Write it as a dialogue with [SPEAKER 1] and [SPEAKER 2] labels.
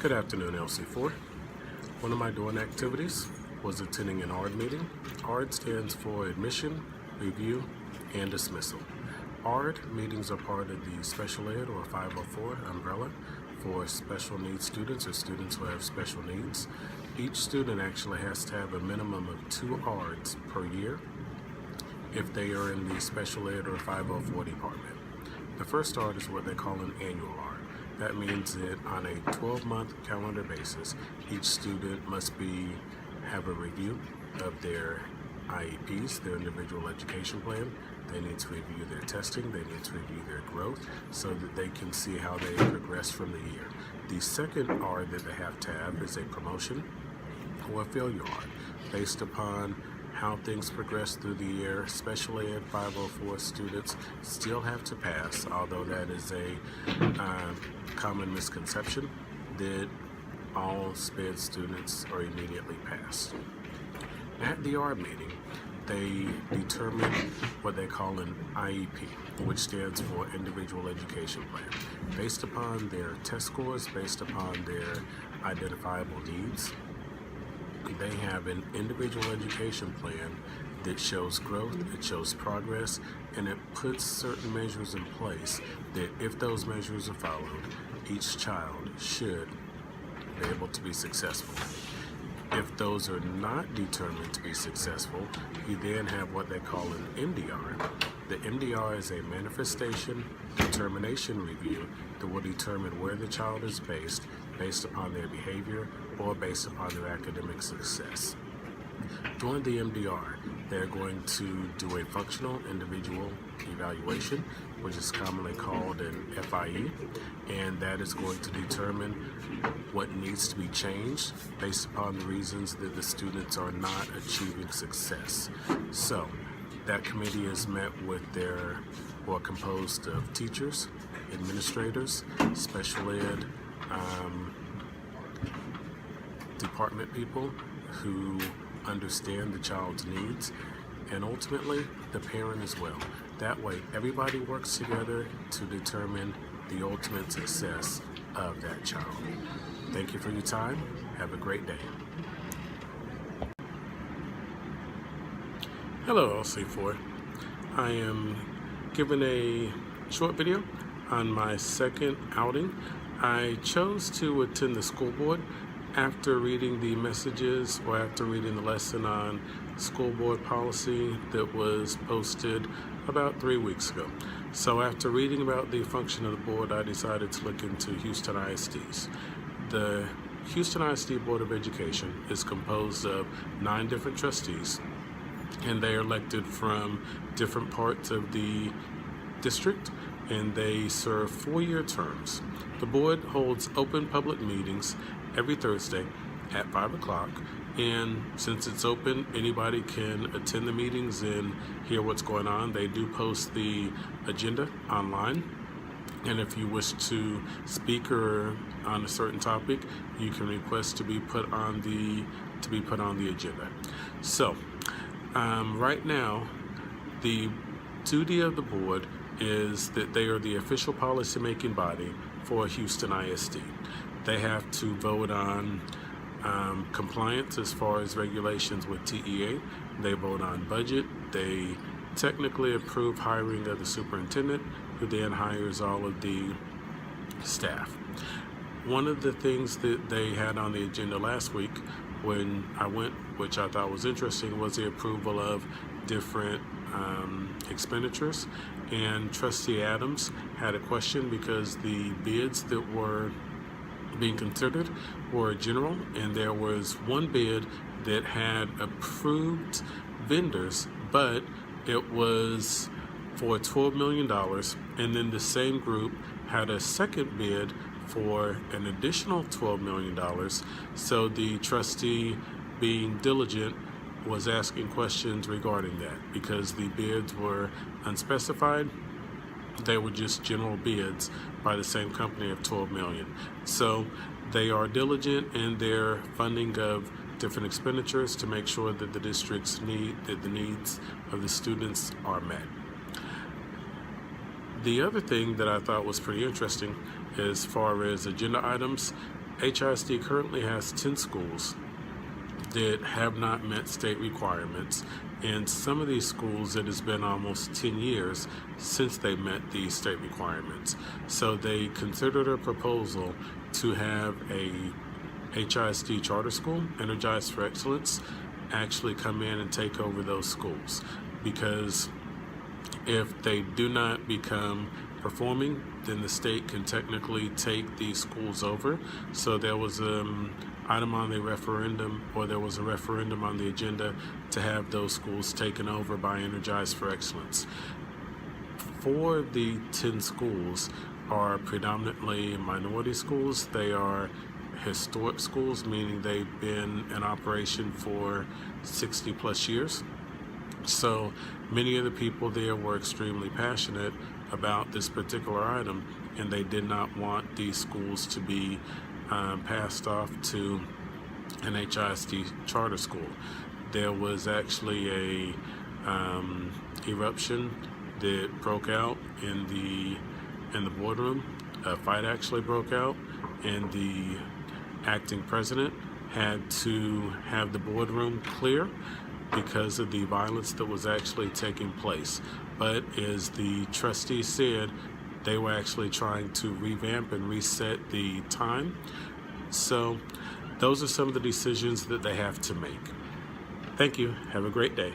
[SPEAKER 1] Good afternoon, LC4. One of my dorm activities was attending an ARD meeting. ARD stands for Admission, Review, and Dismissal. ARD meetings are part of the Special Ed or 504 umbrella for special needs students or students who have special needs. Each student actually has to have a minimum of 2 ARDs per year if they are in the Special Ed or 504 department. The first ARD is what they call an annual ARD. That means that on a 12-month calendar basis, each student must have a review of their IEPs, their individual education plan. They need to review their testing, they need to review their growth so that they can see how they progress from the year. The second ARD that they have to have is a promotion or a failure ARD based upon how things progress through the year. Special Ed 504 students still have to pass, although that is a common misconception that all SPED students are immediately passed. At the ARD meeting, they determine what they call an IEP, which stands for Individual Education Plan. Based upon their test scores, based upon their identifiable needs, they have an individual education plan that shows growth, it shows progress, and it puts certain measures in place that if those measures are followed, each child should be able to be successful. If those are not determined to be successful, you then have what they call an MDR. The MDR is a manifestation determination review that will determine where the child is based upon their behavior or based upon their academic success. During the MDR, they're going to do a functional individual evaluation, which is commonly called an FIE, and that is going to determine what needs to be changed based upon the reasons that the students are not achieving success. So that committee is met with composed of teachers, administrators, special ed department people who understand the child's needs, and ultimately the parent as well. That way everybody works together to determine the ultimate success of that child. Thank you for your time. Have a great day. Hello, LC4. I am giving a short video on my second outing. I chose to attend the school board after reading the messages or after reading the lesson on school board policy that was posted about 3 weeks ago. So after reading about the function of the board, I decided to look into Houston ISDs. The Houston ISD Board of Education is composed of 9 different trustees, and they are elected from different parts of the district, and they serve 4-year terms. The board holds open public meetings every Thursday at 5 o'clock, and since it's open, anybody can attend the meetings and hear what's going on. They do post the agenda online, and if you wish to speak or on a certain topic, you can request to be put on the agenda. So right now, the duty of the board is that they are the official policy-making body for Houston ISD. They have to vote on compliance as far as regulations with TEA. They vote on budget. They technically approve hiring of the superintendent, who then hires all of the staff. One of the things that they had on the agenda last week when I went, which I thought was interesting, was the approval of different expenditures. And Trustee Adams had a question because the bids that were being considered were general, and there was one bid that had approved vendors, but it was for $12 million, and then the same group had a second bid for an additional $12 million. So the trustee, being diligent, was asking questions regarding that because the bids were unspecified. They were just general bids by the same company of $12 million. So they are diligent in their funding of different expenditures to make sure that the district's the needs of the students are met. The other thing that I thought was pretty interesting as far as agenda items, HISD currently has 10 schools that have not met state requirements. In some of these schools, it has been almost 10 years since they met the state requirements. So they considered a proposal to have a HISD charter school, Energized for Excellence, actually come in and take over those schools, because if they do not become performing, then the state can technically take these schools over. So there was an item on the referendum, or there was a referendum on the agenda to have those schools taken over by Energized for Excellence. 4 of the 10 schools are predominantly minority schools. They are historic schools, meaning they've been in operation for 60 plus years. So many of the people there were extremely passionate about this particular item, and they did not want these schools to be passed off to an HISD charter school. There was actually a eruption that broke out in the boardroom. A fight actually broke out, and the acting president had to have the boardroom clear because of the violence that was actually taking place. But as the trustee said, they were actually trying to revamp and reset the time. So those are some of the decisions that they have to make. Thank you. Have a great day.